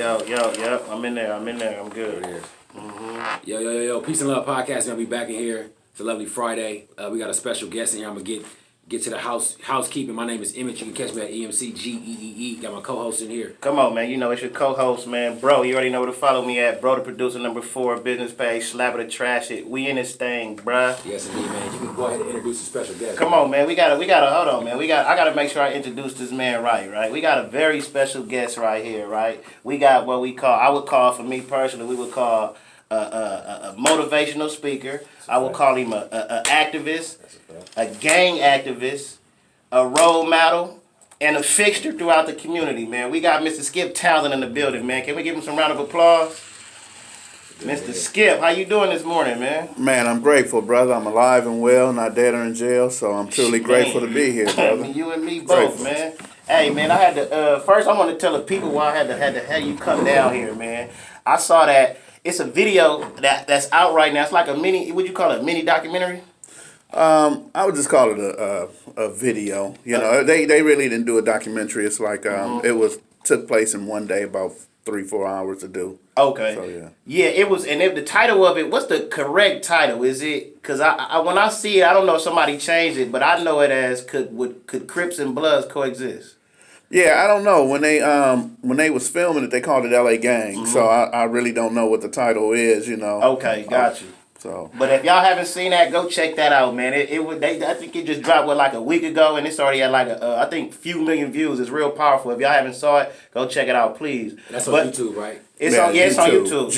Yep. I'm in there. I'm good. There it is. Yo. Peace and love podcast. Gonna be back in here. It's a lovely Friday. We got a special guest in here. I'm gonna get to the housekeeping. My name is Emmett. You can catch me at EMCGEEE. Got my co-host in here. Come on, man. You know it's your co-host, man. Bro, you already know where to follow me at. Bro, the producer #4, business page, slap it or trash it. We in this thing, bruh. Yes, indeed, man. You can go ahead and introduce the special guest. Come on, man. We gotta hold on, man. I gotta make sure I introduce this man right? We got a very special guest right here, right? We got what I would call, for me personally, we would call a motivational speaker. I would call him a activist, a gang activist, a role model, and a fixture throughout the community, man. We got Mr. Skipp Townsend in the building, man. Can we give him some round of applause? Mr. Skipp, how you doing this morning, man? Man, I'm grateful, brother. I'm alive and well, not dead or in jail, so I'm truly grateful to be here, brother. You and me both, grateful. Man. Hey, man, I had to, first I want to tell the people why I had to have you come down here, man. I saw that it's a video that's out right now. It's like a mini, would you call it a mini documentary? I would just call it a video. You know, they really didn't do a documentary. It's like it took place in one day, about 3-4 hours to do. Okay. So, yeah, it was, and if the title of it, what's the correct title? Is it, because I when I see it, I don't know if somebody changed it, but I know it as could Crips and Bloods coexist? Yeah, I don't know. When they was filming it, they called it L.A. Gang. So I really don't know what the title is, you know. Okay, got you. So, but if y'all haven't seen that, go check that out, man. I think it just dropped like a week ago, and it's already at like I think few million views. It's real powerful. If y'all haven't saw it, go check it out, please. That's on YouTube, right? It's on YouTube.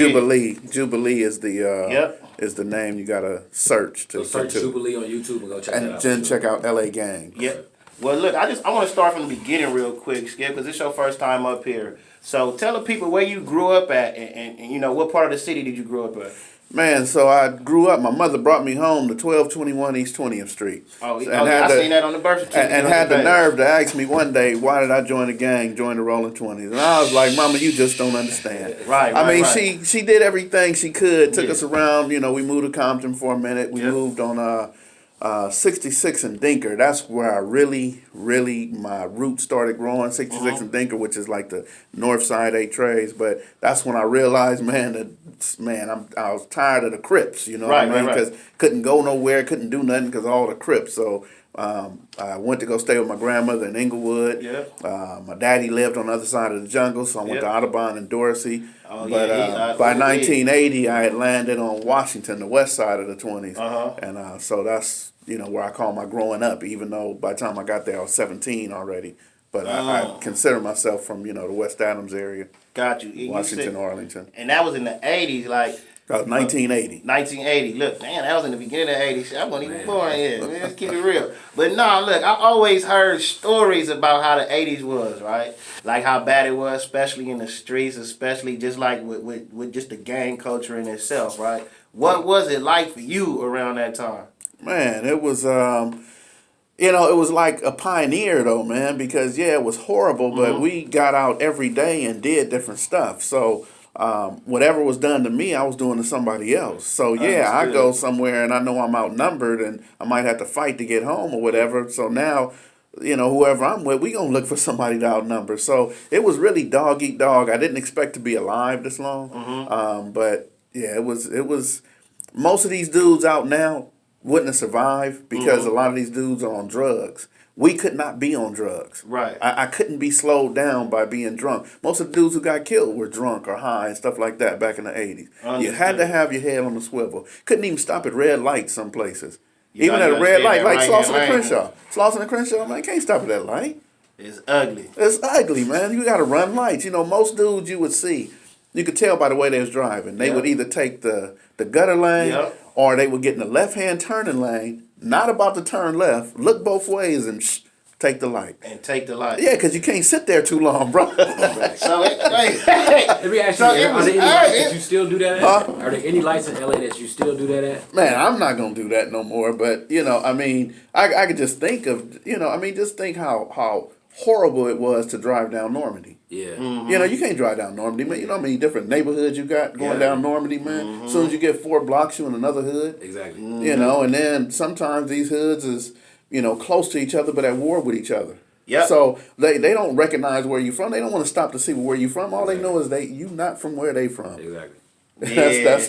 Jubilee is the name you gotta search to. So search Jubilee on YouTube and go check that out. And then check out L.A. Gang. Yep. Well, look, I want to start from the beginning real quick, Skip, because it's your first time up here. So tell the people where you grew up at, and you know what part of the city did you grow up at? Man, so I grew up. My mother brought me home to 1221 East 20th Street. I seen that on the birth certificate. And had the nerve to ask me one day, why did I join the gang, join the Rolling 20s? And I was like, Mama, you just don't understand. I mean, she did everything she could, took us around. You know, we moved to Compton for a minute. We moved on 66 and Dinker. That's where I really, my roots started growing. 66 and Dinker, which is like the north side 8 trays. But that's when I realized, I was tired of the Crips, you know what I mean? Because couldn't go nowhere, couldn't do nothing because of all the Crips. So I went to go stay with my grandmother in Inglewood. My daddy lived on the other side of the jungle, so I went to Audubon and Dorsey. By 1980, I had landed on Washington, the west side of the 20s. And so that's, you know, where I call my growing up, even though by the time I got there, I was 17 already. But I consider myself from, you know, the West Adams area. Got you. Washington, Arlington. And that was in the 80s, like... 1980. 1980. Look, man, that was in the beginning of the 80s. I wasn't even born yet. Man, let's keep it real. But no, look, I always heard stories about how the 80s was, right? Like how bad it was, especially in the streets, especially just like with just the gang culture in itself, right? What was it like for you around that time? Man, it was, you know, it was like a pioneer though, man, because it was horrible, but we got out every day and did different stuff. So whatever was done to me, I was doing to somebody else. So I go somewhere and I know I'm outnumbered and I might have to fight to get home or whatever. So now, you know, whoever I'm with, we gonna look for somebody to outnumber. So it was really dog eat dog. I didn't expect to be alive this long, but yeah, it was. Most of these dudes out now wouldn't have survived because a lot of these dudes are on drugs. We could not be on drugs. Right. I couldn't be slowed down by being drunk. Most of the dudes who got killed were drunk or high and stuff like that back in the 80s. You had to have your head on the swivel. Couldn't even stop at red lights some places. Even at a red light, like Slauson and Crenshaw. Slauson and Crenshaw, man, can't stop at that light. It's ugly. It's ugly, man. You got to run lights. You know, most dudes you would see, you could tell by the way they was driving. They would either take the gutter lane or they would get in the left-hand turning lane, not about to turn left, look both ways and take the light. Yeah, because you can't sit there too long, bro. Let me ask you, are there any lights that you still do that at? Are there any lights in LA that you still do that at? Man, I'm not going to do that no more. But, you know, I mean, I could just think of, you know, I mean, just think how horrible it was to drive down Normandy. Yeah. You know, you can't drive down Normandy, man. You know how many different neighborhoods you got going down Normandy, man? As soon as you get 4 blocks, you in another hood. Exactly. You know, and then sometimes these hoods is, you know, close to each other but at war with each other. Yep. So they don't recognize where you're from. They don't want to stop to see where you're from. All they know is you not from where they from. Exactly.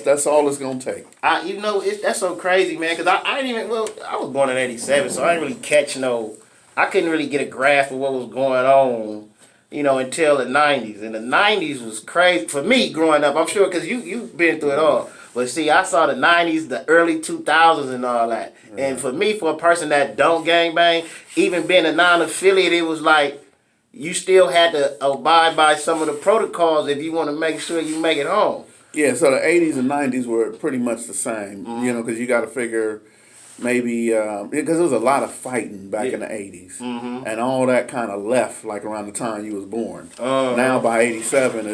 That's all it's gonna take. That's so crazy, man. Cause I didn't even. Well, I was born in '87, so I didn't really catch no. I couldn't really get a grasp of what was going on, until the '90s. And the '90s was crazy for me growing up. I'm sure because you've been through it all. But see, I saw the '90s, the early 2000s, and all that. And for me, for a person that don't gangbang, even being a non-affiliate, it was like you still had to abide by some of the protocols if you want to make sure you make it home. Yeah, so the '80s and '90s were pretty much the same, because you got to figure maybe because there was a lot of fighting back in the '80s, and all that kind of left like around the time you was born. Now by '87,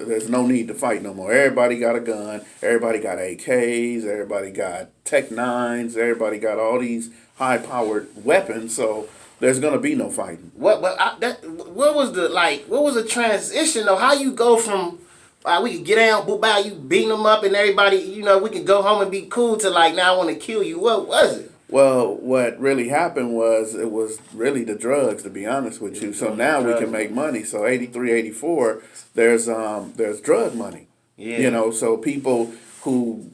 there's no need to fight no more. Everybody got a gun. Everybody got AKs. Everybody got Tech 9s. Everybody got all these high-powered weapons. So there's gonna be no fighting. What was the transition though? How you go from we could get down, boop out, you beating them up, and everybody, we could go home and be cool to like now I want to kill you. What was it? Well, what really happened was it was really the drugs, to be honest with you. So now we can make money. So 83, 84, there's drug money. Yeah. So people who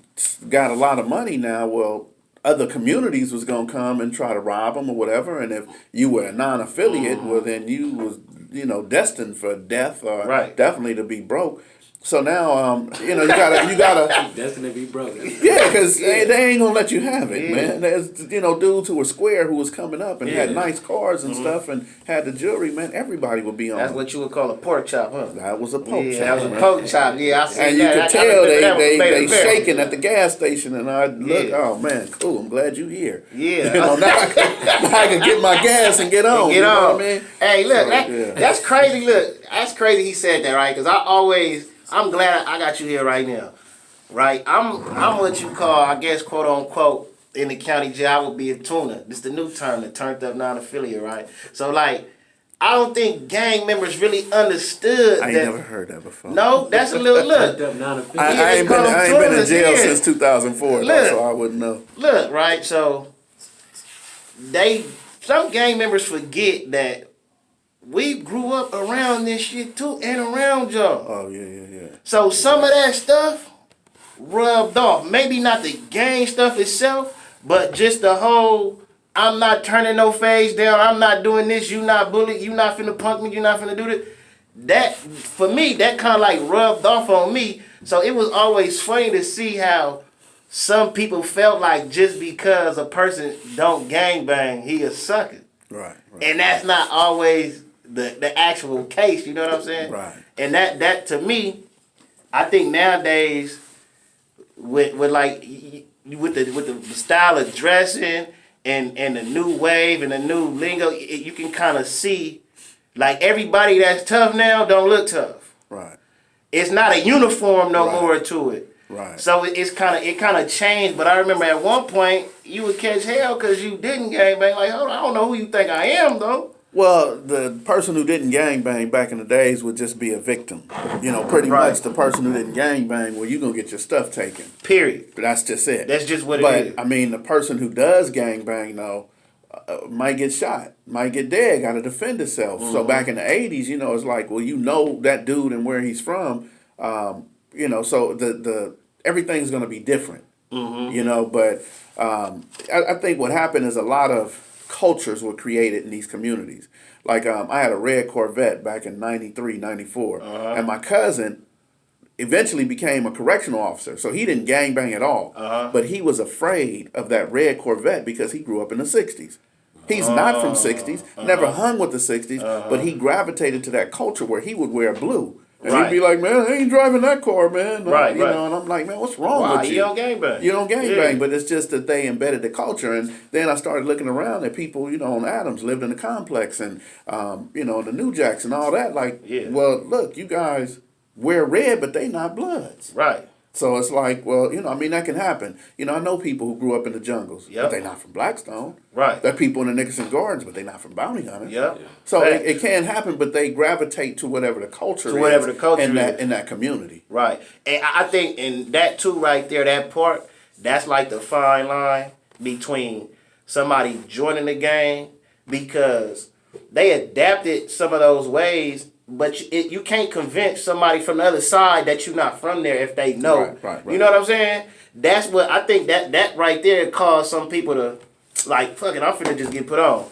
got a lot of money now, well, other communities was gonna come and try to rob them or whatever. And if you were a non-affiliate, well, then you was destined for death or definitely to be broke. So now, you gotta destined to be broke. Yeah, because they ain't gonna let you have it, man. There's dudes who were square who was coming up and had nice cars and stuff and had the jewelry, man. Everybody would be on. That's what you would call a pork chop, huh? That was a pork chop. That was a pork chop. Yeah, I see and that. You could tell they shaking yeah. at the gas station, and I look, oh man, cool. I'm glad you here. Yeah. Now I can get my gas and get on. Get on. What I mean? Hey, look, that's crazy. Look, that's crazy. He said that, right? Because I'm glad I got you here right now, right? I'm what you call, I guess, quote unquote, in the county jail, I would be a tuner. This is the new term, the turned up non-affiliate, right? So like, I don't think gang members really understood I ain't never heard that before. No, that's a little look. I ain't been in jail since 2004, so I wouldn't know. Look, right? So some gang members forget that we grew up around this shit too and around y'all. Oh, yeah. So some of that stuff rubbed off. Maybe not the gang stuff itself, but just the whole, I'm not turning no phase down, I'm not doing this, you not bully, you not finna punk me, you not finna do this. That, for me, that kind of like rubbed off on me. So it was always funny to see how some people felt like just because a person don't gangbang, he a sucker. Right. And that's not always the actual case, you know what I'm saying? Right. And that to me, I think nowadays with the style of dressing and the new wave and the new lingo, you can kind of see like everybody that's tough now don't look tough. Right. It's not a uniform no more to it. Right. So it kind of changed. But I remember at one point you would catch hell because you didn't gangbang. Like, hold on, I don't know who you think I am though. Well, the person who didn't gangbang back in the days would just be a victim. Pretty much the person who didn't gangbang, well, you're going to get your stuff taken. Period. But that's just it. That's just what it is. But, I mean, the person who does gangbang, though, might get shot, might get dead, got to defend itself. So back in the 80s, it's like, well, that dude and where he's from, so the everything's going to be different, But I think what happened is a lot of cultures were created in these communities. Like I had a red Corvette back in 93, 94. And my cousin eventually became a correctional officer. So he didn't gangbang at all. But he was afraid of that red Corvette because he grew up in the 60s. He's not from 60s, never hung with the 60s, but he gravitated to that culture where he would wear blue. And he'd be like, man, I ain't driving that car, man. Right. And I'm like, man, what's wrong with you? You don't gangbang. You don't gangbang, but it's just that they embedded the culture. And then I started looking around at people, on Adams, lived in the complex and, the New Jacks and all that. Like, well, look, you guys wear red, but they not Bloods. Right. So it's like, well, that can happen. I know people who grew up in the jungles, but they're not from Blackstone. Right. There are people in the Nickerson Gardens, but they're not from Bounty Hunters. Yep. So it can happen, but they gravitate to whatever the culture is. In that community. Right. And I think in that too right there, that part, that's like the fine line between somebody joining the gang because they adapted some of those ways, but you can't convince somebody from the other side that you're not from there if they know. Right. You know what I'm saying? That's what I think that right there caused some people to like, fuck it, I'm finna just get put on.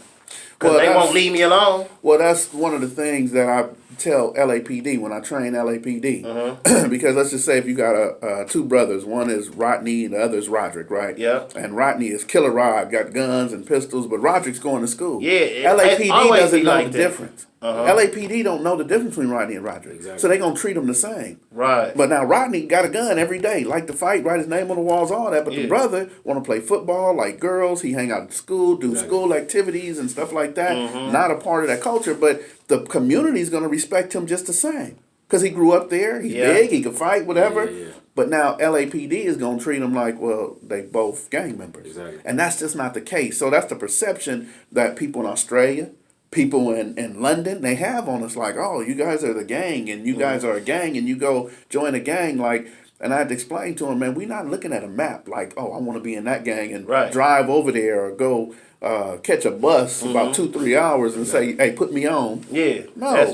Because they won't leave me alone. Well, that's one of the things that I tell LAPD when I train LAPD. Because let's just say if you got two brothers, one is Rodney and the other is Roderick, right? Yeah. And Rodney is Killer Rod, got guns and pistols, but Roderick's going to school. Yeah. LAPD doesn't know the difference. Uh-huh. LAPD don't know the difference between Rodney and Roderick. Exactly. So they're going to treat them the same. Right. But now Rodney got a gun every day, like to fight, write his name on the walls, all that. But the brother want to play football, like girls. He hang out at school, do school activities and stuff like that. Not a part of that culture, but the community's going to respect him just the same. Because he grew up there, he's big, he can fight, whatever. Yeah. But now LAPD is going to treat him like, well, they both gang members. Exactly. And that's just not the case. So that's the perception that people in Australia, people in London, they have on us, like, oh, you guys are the gang, and you guys are a gang, and you go join a gang, like, and I had to explain to him, man, we're not looking at a map, like, oh, I want to be in that gang, and drive over there, or go catch a bus about 2-3 hours and say, hey, put me on. Yeah. No. That's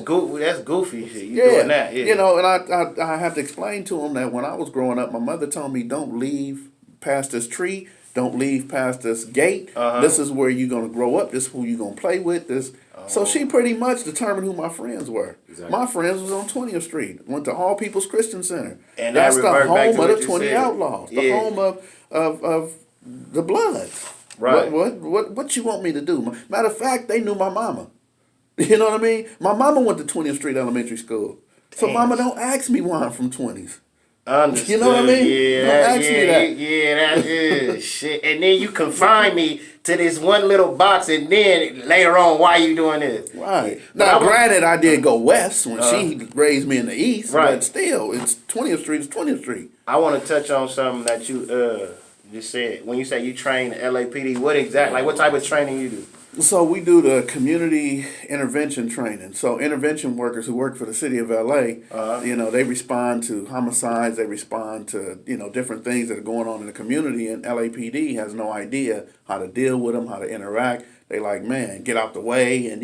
goofy shit. You doing that. Yeah. You know, and I have to explain to him that when I was growing up, my mother told me, don't leave past this tree. Don't leave past this gate. This is where you're going to grow up. This is who you're going to play with. So she pretty much determined who my friends were. Exactly. My friends was on 20th Street. Went to All People's Christian Center. And that's the home of the 20 said. Outlaws. The home of the Bloods. Right. What you want me to do? Matter of fact, they knew my mama. You know what I mean? My mama went to 20th Street Elementary School. So mama, don't ask me why I'm from 20s. Understood. You know what I mean? Yeah, don't ask me that. Yeah, that's good. Shit. And then you confine me to this one little box, and then later on, why you doing this? Right. Now, granted, I did go west when she raised me in the east, but still, it's 20th Street is 20th Street. I want to touch on something that you just said. When you say you train LAPD, what type of training you do? So we do the community intervention training. So intervention workers who work for the city of LA, they respond to homicides, they respond to, different things that are going on in the community, and LAPD has no idea how to deal with them, how to interact. They like, man, get out the way, and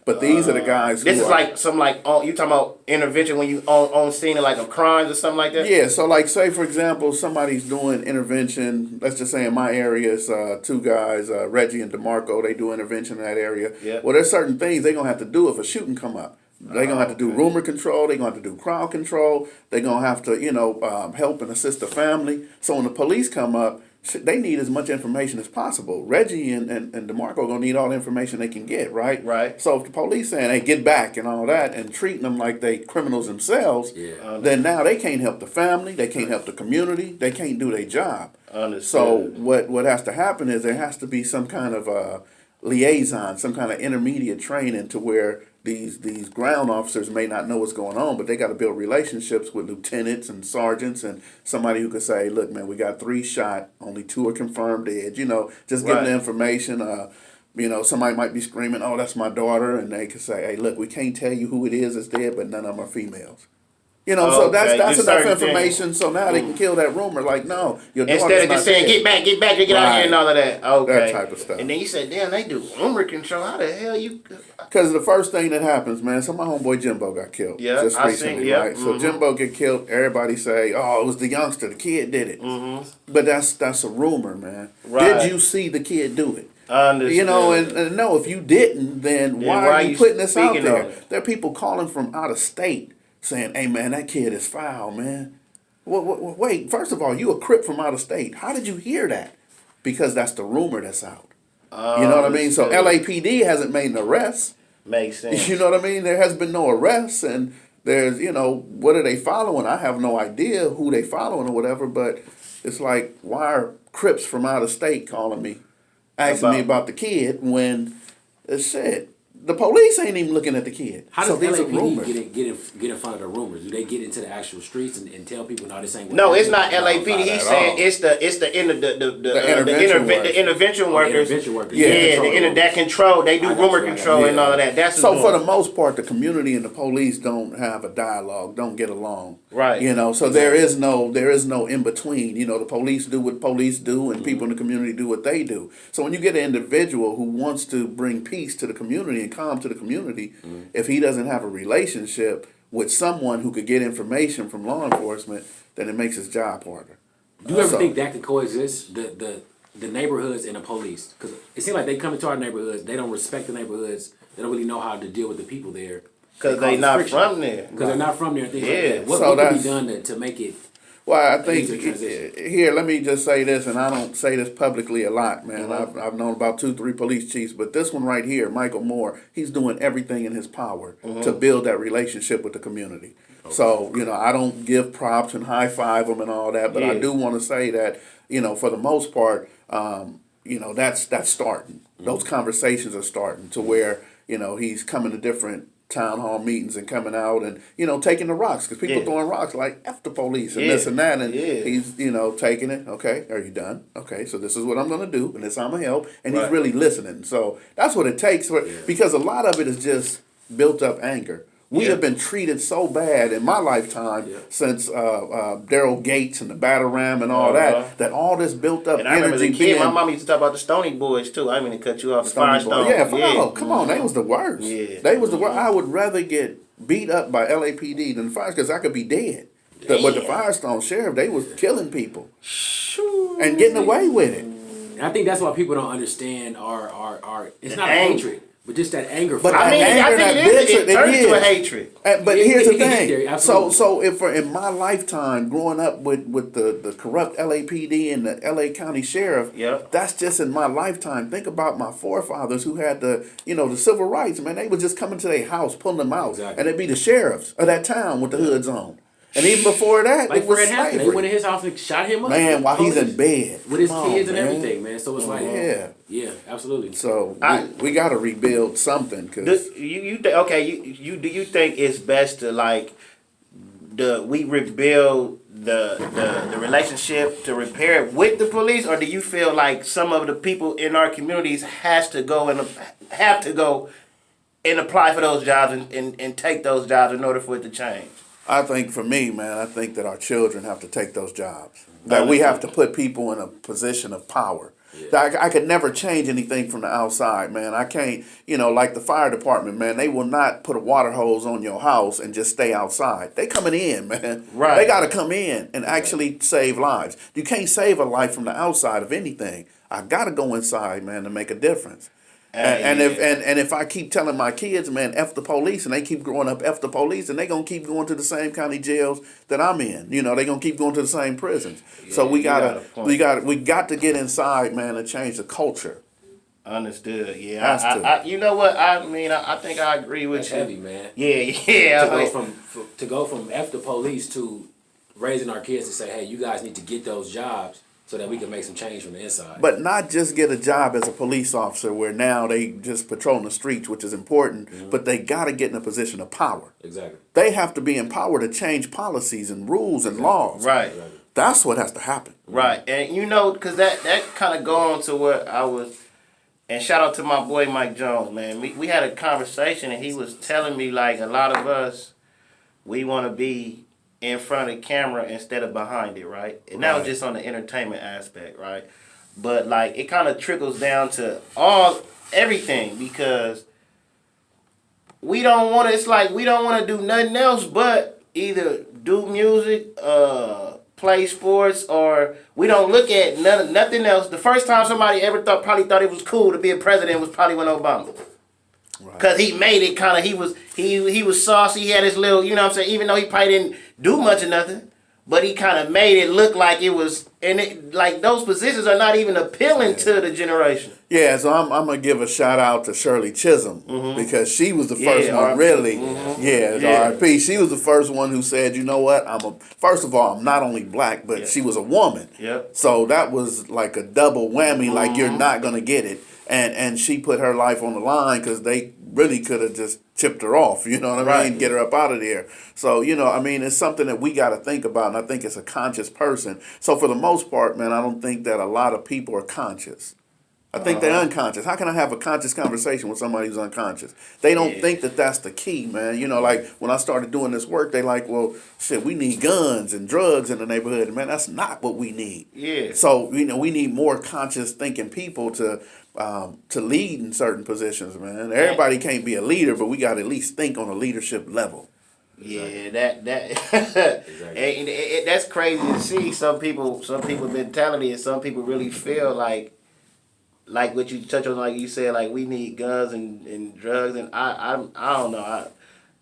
but these are the guys. This is like some you talking about intervention when you on scene of like a crime or something like that. Yeah, so like say for example, somebody's doing intervention. Let's just say in my area, it's two guys, Reggie and DeMarco. They do intervention in that area. Yeah. Well, there's certain things they're gonna have to do if a shooting come up. They're gonna have to do rumor control. They're gonna have to do crowd control. They're gonna have to help and assist the family. So when the police come up, they need as much information as possible. Reggie and DeMarco are going to need all the information they can get, right? Right. So if the police saying, hey, get back and all that, and treating them like they criminals themselves, then now they can't help the family, they can't help the community, they can't do their job. Understood. So what has to happen is there has to be some kind of liaison, some kind of intermediate training to where these ground officers may not know what's going on, but they got to build relationships with lieutenants and sergeants and somebody who could say, look, man, we got 3 shot, only 2 are confirmed dead, just give them the information. Somebody might be screaming, oh, that's my daughter, and they could say, hey, look, we can't tell you who it is that's dead, but none of them are females. So that's enough information. So now they can kill that rumor. Like, no, your daughter's instead of just saying, get back, get out here, and all of that. Okay, that type of stuff. And then you said, damn, they do rumor control. How the hell you? Because the first thing that happens, man. So my homeboy Jimbo got killed. Yeah, just recently, right? So Jimbo get killed. Everybody say, oh, it was the youngster. The kid did it. But that's a rumor, man. Right. Did you see the kid do it? Understood. And no, if you didn't, then why are you putting this out there? There are people calling from out of state saying, hey, man, that kid is foul, man. Wait, first of all, you a Crip from out of state. How did you hear that? Because that's the rumor that's out. You know what I mean? So LAPD hasn't made an arrest. Makes sense. You know what I mean? There has been no arrests, and there's, what are they following? I have no idea who they following or whatever, but it's like, why are Crips from out of state calling me, asking me about the kid when it's shit? The police ain't even looking at the kid. How does LAPD get in front of the rumors? Do they get into the actual streets and tell people, no, this ain't what No, it's not LAPD. He's saying it's the intervention workers. Yeah, that control. They do rumor control and all of that. That's so for the most part, the community and the police don't have a dialogue, don't get along. Right. So there is no in between. The police do what police do, and people in the community do what they do. So when you get an individual who wants to bring peace to the community and calm to the community if he doesn't have a relationship with someone who could get information from law enforcement. Then it makes his job harder. Do you ever think that could coexist? The neighborhoods and the police, because it seems like they come into our neighborhoods, they don't respect the neighborhoods, they don't really know how to deal with the people there. Because they not from there. Because they're not from there and things like that. What can be done to make it? Well, I think here, let me just say this, and I don't say this publicly a lot, man. I've known about 2-3 police chiefs, but this one right here, Michael Moore, he's doing everything in his power to build that relationship with the community. Okay. So, I don't give props and high five them and all that, but I do want to say that, for the most part, that's starting. Those conversations are starting to where, he's coming to different town hall meetings and coming out and, taking the rocks. Because people throwing rocks like F the police and this and that. And he's, taking it. Okay, are you done? Okay, so this is what I'm going to do and this I'm going to help. And he's really listening. So that's what it takes. Because a lot of it is just built up anger. We have been treated so bad in my lifetime since Daryl Gates and the Battle Ram and all that all this built up and I remember energy. As a kid, my mom used to talk about the Stony Boys too. I mean to cut you off. The Firestone. Come on, they was the worst. Yeah. They was the worst. I would rather get beat up by LAPD than the Fire, because I could be dead. But the Firestone Sheriff, they was killing people and getting away with it. And I think that's why people don't understand our it's not hatred. But just that anger. But I think it turns to a hatred. But here's the thing. There, so if in my lifetime growing up with the corrupt LAPD and the LA County Sheriff, that's just in my lifetime. Think about my forefathers who had the civil rights, man. They would just come into their house, pulling them out, and it'd be the sheriffs of that town with the hoods on. And even before that, like it was Fred slavery. Hampton, they went in his house and shot him up. Man, while he's in bed. With his kids and everything, man. So it's like, yeah, absolutely. So we got to rebuild something. Cause do you think it's best to we rebuild the relationship to repair it with the police, or do you feel like some of the people in our communities have to go and apply for those jobs and take those jobs in order for it to change? I think for me, man, I think that our children have to take those jobs. That we have to put people in a position of power. Yeah. I could never change anything from the outside, man. I can't, like the fire department, man, they will not put a water hose on your house and just stay outside. They coming in, man. Right. They got to come in and actually save lives. You can't save a life from the outside of anything. I got to go inside, man, to make a difference. And if I keep telling my kids, man, F the police, and they keep growing up F the police, and they gonna keep going to the same county jails that I'm in. They gonna keep going to the same prisons. So we got to get inside, man, and change the culture. Understood. Yeah. You know what? I mean, I think I agree with you. Heavy, man. Yeah. To go from F the police to raising our kids to say, hey, you guys need to get those jobs, so that we can make some change from the inside. But not just get a job as a police officer where now they just patrolling the streets, which is important, but they got to get in a position of power. Exactly. They have to be empowered to change policies and rules and laws. Right. Exactly. That's what has to happen. Right. And because that kind of go on to what I was, and shout out to my boy Mike Jones, man. We had a conversation and he was telling me a lot of us, we want to be in front of the camera instead of behind it, right? And that was just on the entertainment aspect, right? But it kind of trickles down to everything, because we don't want to. It's we don't want to do nothing else but either do music, play sports, or we don't look at nothing else. The first time somebody ever probably thought it was cool to be a president was probably when Obama. Cause he made it kind of, he was saucy. He had his little, what I'm saying, even though he probably didn't do much of nothing, but he kind of made it look like it was, and those positions are not even appealing to the generation. Yeah, so I'm gonna give a shout out to Shirley Chisholm, because she was the first one, really. R.I.P. She was the first one who said, you know what? First of all, I'm not only black, but she was a woman. Yep. So that was like a double whammy. Like, you're not gonna get it. And she put her life on the line because they really could have just chipped her off, you know what I mean? Get her up out of there. So, it's something that we got to think about, and I think it's a conscious person. So for the most part, man, I don't think that a lot of people are conscious. I think they're unconscious. How can I have a conscious conversation with somebody who's unconscious? They don't think that that's the key, man. When I started doing this work, they well, shit, we need guns and drugs in the neighborhood. Man, that's not what we need. Yeah. So, we need more conscious thinking people to to lead in certain positions, man. Everybody can't be a leader, but we got to at least think on a leadership level. Yeah, that that's crazy to see. Some people mentality, and some people really feel like what you touch on, like you said, like we need guns and drugs, and I don't know,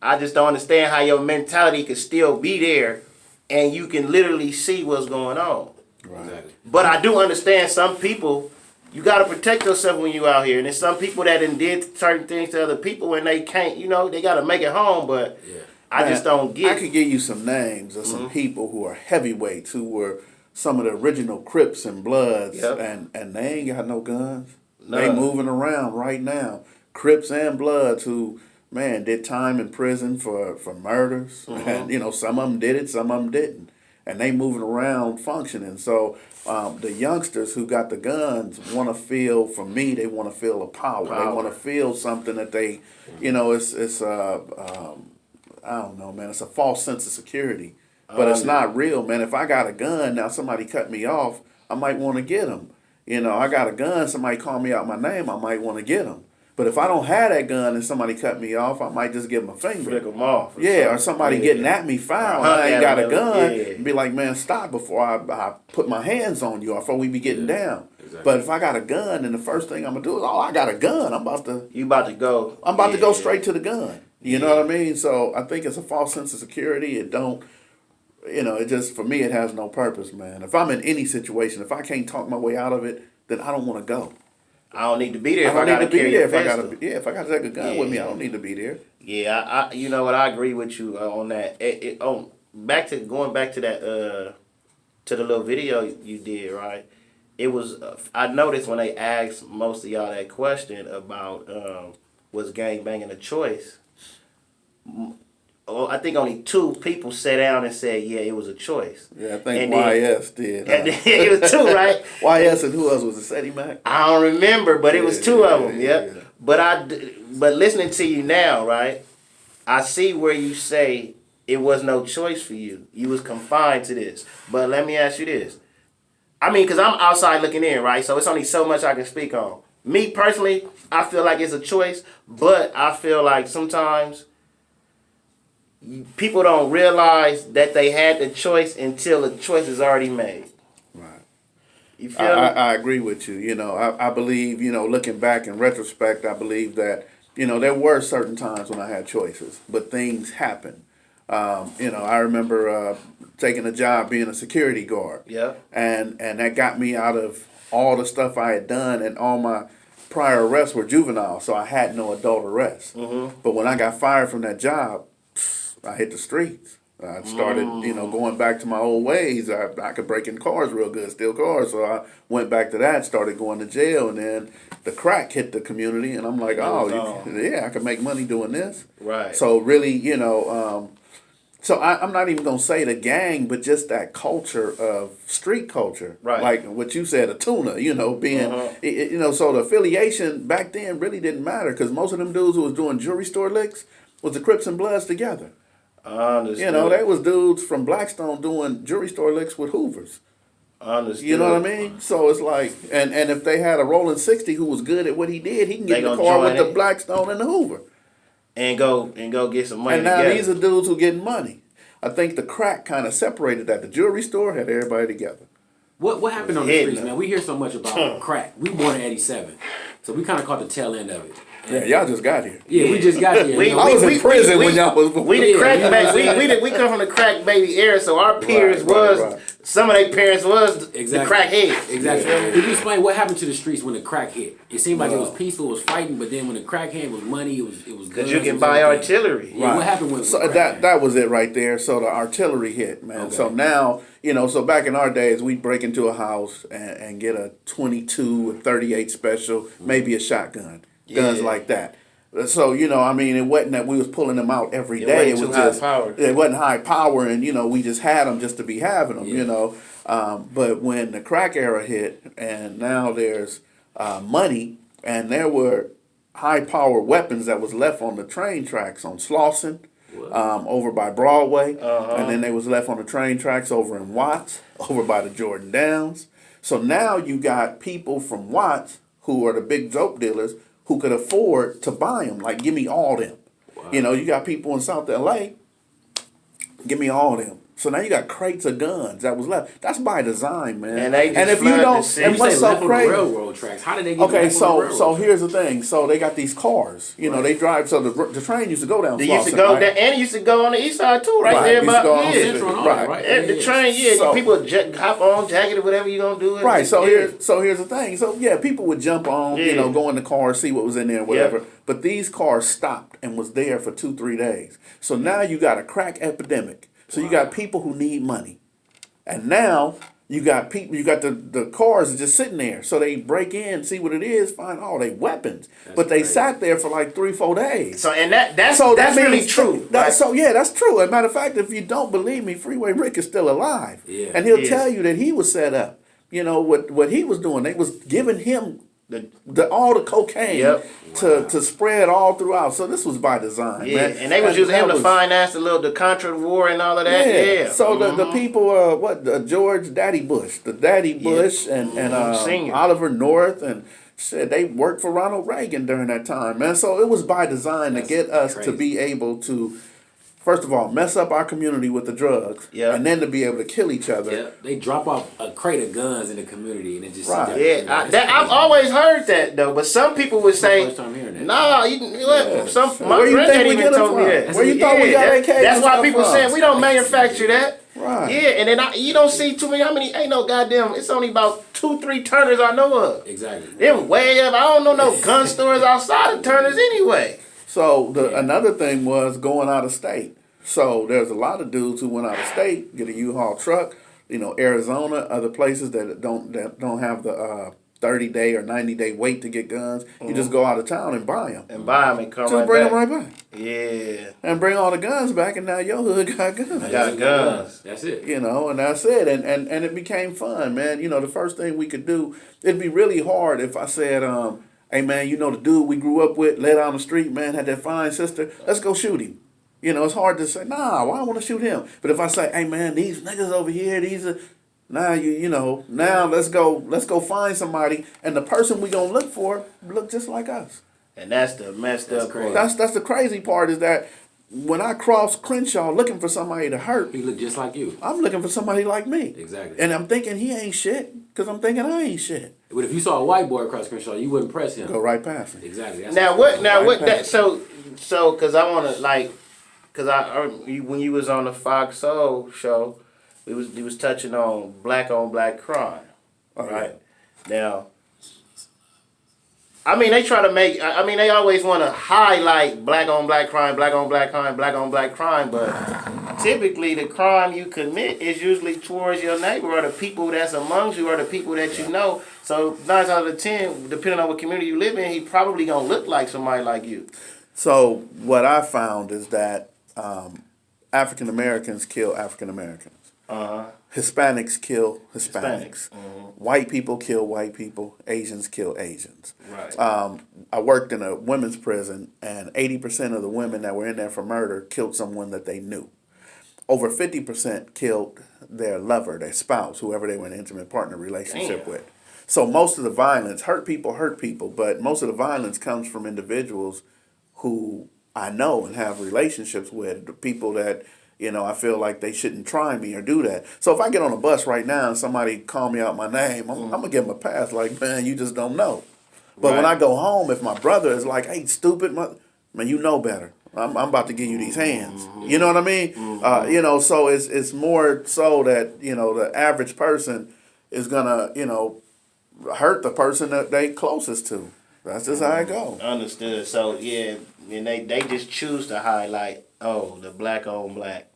I just don't understand how your mentality could still be there, and you can literally see what's going on. Right. Exactly. But I do understand some people. You gotta protect yourself when you out here, and there's some people that did certain things to other people, and they can't. They gotta make it home, but. Yeah. I just don't get. I could give you some names of some people who are heavyweights who were some of the original Crips and Bloods, Yep. and they ain't got no guns. None. They moving around right now. Crips and Bloods who, man, did time in prison for murders, and some of them did it, some of them didn't, and they moving around functioning. So the youngsters who got the guns want to feel. For me, they want to feel a power. They want to feel something that they, it's I don't know, man. It's a false sense of security, but it's not real, man. If I got a gun, now somebody cut me off, I might want to get them. I got a gun, somebody call me out my name, I might want to get them. But if I don't have that gun and somebody cut me off, I might just give them a finger. Flick them off. Or somebody getting at me foul, and I ain't got a gun, and be like, man, stop before I put my hands on you, or before we be getting down. Exactly. But if I got a gun, then the first thing I'm gonna do is, I got a gun. I'm about to go straight to the gun. You know what I mean? So I think it's a false sense of security. It don't, it just, for me, it has no purpose, man. If I'm in any situation, if I can't talk my way out of it, then I don't want to go. I don't need to be there. I don't need to be there if I got to. if I got to take a gun with me, I don't need to be there. Yeah, I you know what? I agree with you on that. Going back to that to the little video you did, right? It was I noticed when they asked most of y'all that question about was gang banging a choice. I think only 2 people sat down and said, yeah, it was a choice. Yeah, I think and YS did. It was 2, right? YS and who else was it? Seti Mac? I don't remember, but it was 2 of them. Yeah. Yep. But listening to you now, right? I see where you say it was no choice for you. You was confined to this. But let me ask you this. I mean, because I'm outside looking in, right? So it's only so much I can speak on. Me personally, I feel like it's a choice, but I feel like sometimes people don't realize that they had the choice until the choice is already made. Right. You feel me? I agree with you. I believe, looking back in retrospect, I believe that, there were certain times when I had choices, but things happen. I remember taking a job being a security guard. Yeah. And that got me out of all the stuff I had done, and all my prior arrests were juvenile, so I had no adult arrests. But when I got fired from that job, I hit the streets. I started, going back to my old ways. I could break in cars real good, steal cars. So I went back to that, started going to jail, and then the crack hit the community, and I'm like, I can make money doing this. Right. So really, so I'm not even gonna say the gang, but just that culture of street culture, right? Like what you said, a tuna, being, so the affiliation back then really didn't matter, because most of them dudes who was doing jewelry store licks was the Crips and Bloods together. Understood. They was dudes from Blackstone doing jewelry store licks with Hoovers. Understood. You know what I mean? So it's like, and if they had a rolling 60 who was good at what he did, he can get in the car with the Blackstone and the Hoover. And go get some money. And now together. these are dudes who getting money. I think the crack kind of separated that. The jewelry store had everybody together. What happened on the streets, man? We hear so much about crack. We born in '87, so we kind of caught the tail end of it. Yeah, y'all just got here. Yeah, we just got here. I was in prison when y'all was. We the crack baby. We come from the crack baby era, so our peers was some of their parents was the crack heads. Exactly. Yeah. Could you explain what happened to the streets when the crack hit? It seemed like it was peaceful, it was fighting, but then when the crack hit was money, it was good. Because you can buy artillery. Yeah, what happened when that was it right there. So the artillery hit, man. Okay. So now, so back in our days, we'd break into a house and get a 22, a 38 special, maybe a shotgun. Guns like that. So, it wasn't that we was pulling them out every day. It was just high power. It wasn't high power, and, we just had them just to be having them, But when the crack era hit, and now there's money, and there were high power weapons that was left on the train tracks on Slauson, over by Broadway, and then they was left on the train tracks over in Watts, over by the Jordan Downs. So now you got people from Watts who are the big dope dealers who could afford to buy them. Like, give me all them. Wow. You know, you got people in South LA, give me all them. So now you got crates of guns that was left. That's by design, man. And if you don't, and what's so crazy? Railroad tracks. How did they get okay, so tracks? here's the thing. So they got these cars. You know, they drive. So the train used to go down. They used to go down, and it used to go on the east side too, right there. About Central, right? The train, so, people hop on, jacket or whatever you gonna do. Right. So here's the thing. So yeah, people would jump on, you know, go in the car, see what was in there, whatever. But these cars stopped and was there for 2-3 days. So now you got a crack epidemic. So you got people who need money, and now you got people. You got the cars just sitting there. So they break in, see what it is, find all they weapons. But they sat there for like 3-4 days. So and that's really true. So yeah, that's true. As a matter of fact, if you don't believe me, Freeway Rick is still alive, and he'll tell you that he was set up. You know what he was doing? They was giving him all the cocaine to spread all throughout. So this was by design, man. And they was using him to finance the Contra War and all of that. Yeah. So the people, George Daddy Bush, and Oliver North, and said they worked for Ronald Reagan during that time, man. So it was by design to get us to be able to, first of all, mess up our community with the drugs, and then to be able to kill each other. Yeah, they drop off a crate of guns in the community, and it just I've always heard that though, but some people would say, first time hearing that. "Nah, my granddad even told me that." Where you thought we got AK? That's why people saying we don't manufacture that. Right. Yeah, and then you don't see too many. How many? Ain't no goddamn. It's only about 2-3 Turners I know of. Exactly. Them way up. I don't know no gun stores outside of Turners anyway. So another thing was going out of state. So there's a lot of dudes who went out of state, get a U-Haul truck, you know, Arizona, other places that don't have the 30-day or 90-day wait to get guns. You just go out of town and buy them. And buy them and come just bring them right back. Yeah. And bring all the guns back, and now your hood got guns. Got guns. That's it. You know, and that's it. And it became fun, man. You know, the first thing we could do, it'd be really hard if I said, hey, man, you know the dude we grew up with, led on the street, man, had that fine sister, let's go shoot him. You know, it's hard to say, nah, why I want to shoot him? But if I say, hey, man, these niggas over here, these are, now now let's go find somebody, and the person we gonna look for look just like us. And that's the messed up part. That's the crazy part, is that when I cross Crenshaw looking for somebody to hurt, he look just like you. I'm looking for somebody like me. Exactly. And I'm thinking he ain't shit, because I'm thinking I ain't shit. But if you saw a white boy across Crenshaw, you wouldn't press him. Go right past him. Exactly. So because I want to when you was on the Fox Soul show, he was touching on black crime, right? Now, I mean, they try to make. I mean, they always want to highlight black on black crime, black on black crime, black on black crime. But typically, the crime you commit is usually towards your neighbor or the people that's amongst you or the people that you know. So 9 out of 10, depending on what community you live in, he probably gonna look like somebody like you. So what I found is that African Americans kill African Americans. Hispanics kill Hispanics. White people kill white people. Asians kill Asians. Right. I worked in a women's prison, and 80% of the women that were in there for murder killed someone that they knew. Over 50% killed their lover, their spouse, whoever they were in an intimate partner relationship with. So most of the violence, hurt people, but most of the violence comes from individuals who I know and have relationships with, the people that, you know, I feel like they shouldn't try me or do that. So if I get on a bus right now and somebody call me out my name, I'm going to give them a pass, like, man, you just don't know. But when I go home, if my brother is like, hey, stupid, man, you know better. I'm about to give you these hands. You know what I mean? You know, so it's more so that, you know, the average person is going to, you know, hurt the person that they closest to. That's just how it goes. Understood. So, yeah, and they just choose to highlight, the black on black.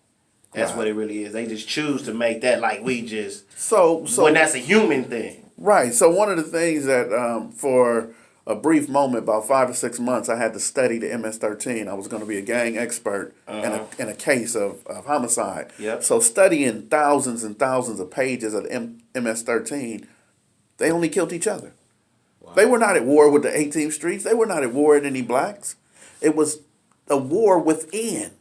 That's what it really is. They just choose to make that like we just... So when that's a human thing. Right. So one of the things that for a brief moment, about 5 to 6 months, I had to study the MS-13. I was going to be a gang expert in a case of homicide. Yep. So studying thousands and thousands of pages of MS-13, they only killed each other. Wow. They were not at war with the 18th Streets. They were not at war with any blacks. It was a war within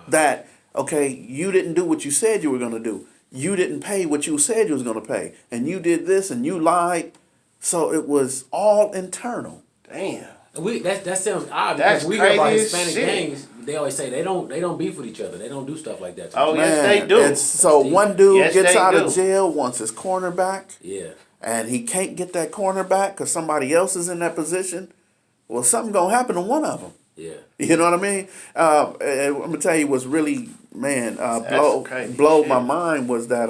that, okay, you didn't do what you said you were going to do. You didn't pay what you said you was going to pay. And you did this and you lied. So it was all internal. Damn. That sounds odd That's because we hear about crazy as Hispanic shit. gangs. They always say they don't beef with each other. They don't do stuff like that. Oh, Man, yes, they do. So one dude Yes, gets they out do. of jail, wants his cornerback, Yeah. and he can't get that cornerback because somebody else is in that position. Well, something gonna happen to one of them. Yeah. You know what I mean? I'm gonna tell you what's really, man, crazy blow my shit. mind was that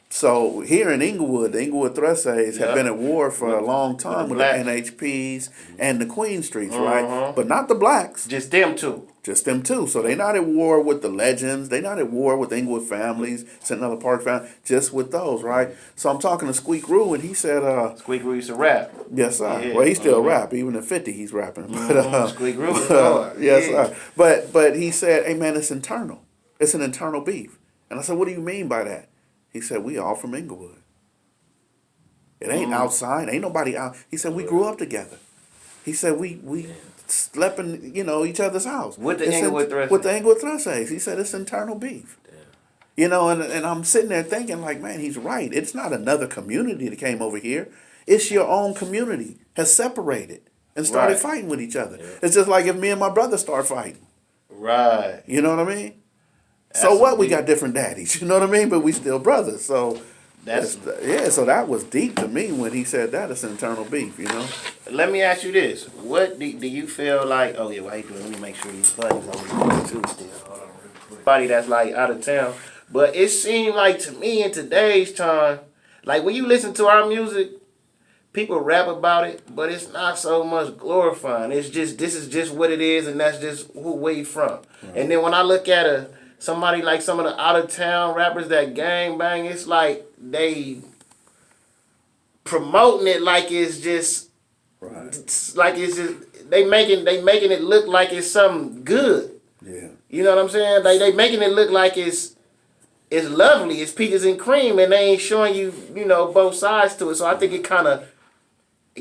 so here in Inglewood, the Inglewood Thrustays have Yep. been at war for a long time with the blacks. NHPs and the Queen Streets, right? But not the blacks. Just them two. Just them two. So they're not at war with the legends. They're not at war with the Inglewood families, Centinela Park family, just with those, right? So I'm talking to Squeak Rue, and he said, Squeak Rue used to rap. yes, sir. Yeah. Well, he still rap. Even at 50, he's rapping. But, Squeak Rue is hard. yes, Yeah. sir. But he said, hey, man, it's internal. It's an internal beef. And I said, what do you mean by that? He said, we all from Inglewood. It ain't outside. Ain't nobody out. He said, we grew up together. He said, we slept in, each other's house. With the It's Inglewood Thrustays. With the Inglewood Thrustays. He said, it's internal beef. And I'm sitting there thinking like, man, he's right. It's not another community that came over here. It's your own community has separated and started Right. fighting with each other. It's just like if me and my brother start fighting. Right. You know what I mean? That's So what? We deep. got different daddies. You know what I mean? But we still brothers. So That's. so that was deep to me when he said that. It's internal beef. Let me ask you this: what do you feel like? Oh yeah, why you doing? Let me make sure these buttons on too still. Hold on, real quick. Somebody that's like out of town, but it seemed like to me in today's time, like when you listen to our music, people rap about it, but it's not so much glorifying. It's just this is just what it is, and that's just who we from. Right. And then when I look at somebody like some of the out of town rappers that gang bang, it's like they promoting it like it's just like it's just they making it look like it's something good. Yeah. You know what I'm saying? They making it look like it's lovely, it's peaches and cream, and they ain't showing you both sides to it. So I think it kind of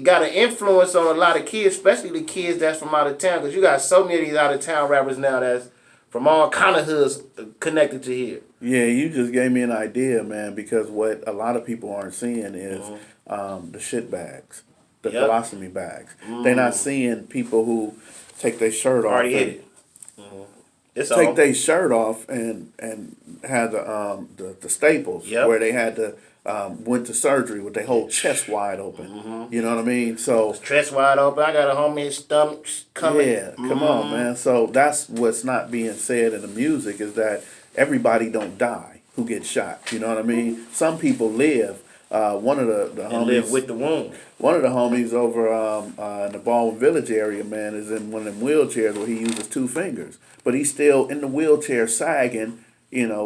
got an influence on a lot of kids, especially the kids that's from out of town, because you got so many of these out of town rappers now that's from all kind of hoods connected to here. Yeah, you just gave me an idea, man, because what a lot of people aren't seeing is the shit bags, the colostomy bags. They're not seeing people who take their shirt off. Already hit it. Take their shirt off and had the staples where they had to went to surgery with their whole chest wide open. You know what I mean? So chest wide open. I got a homie, his stomach coming. Yeah, come on, man. So that's what's not being said in the music is that everybody don't die who gets shot. You know what I mean? Some people live. One of the homies live with the wound. One of the homies over in the Baldwin Village area, man, is in one of them wheelchairs where he uses 2 fingers, but he's still in the wheelchair sagging,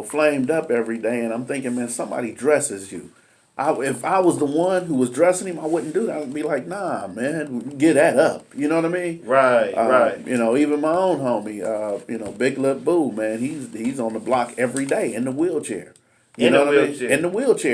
flamed up every day. And I'm thinking, man, somebody dresses you. If I was the one who was dressing him, I wouldn't do that. I'd be like, nah, man, get that up. You know what I mean? Right, right. Even my own homie, Big Lip Boo, man, he's on the block every day in the wheelchair. You know what I mean? In the wheelchair.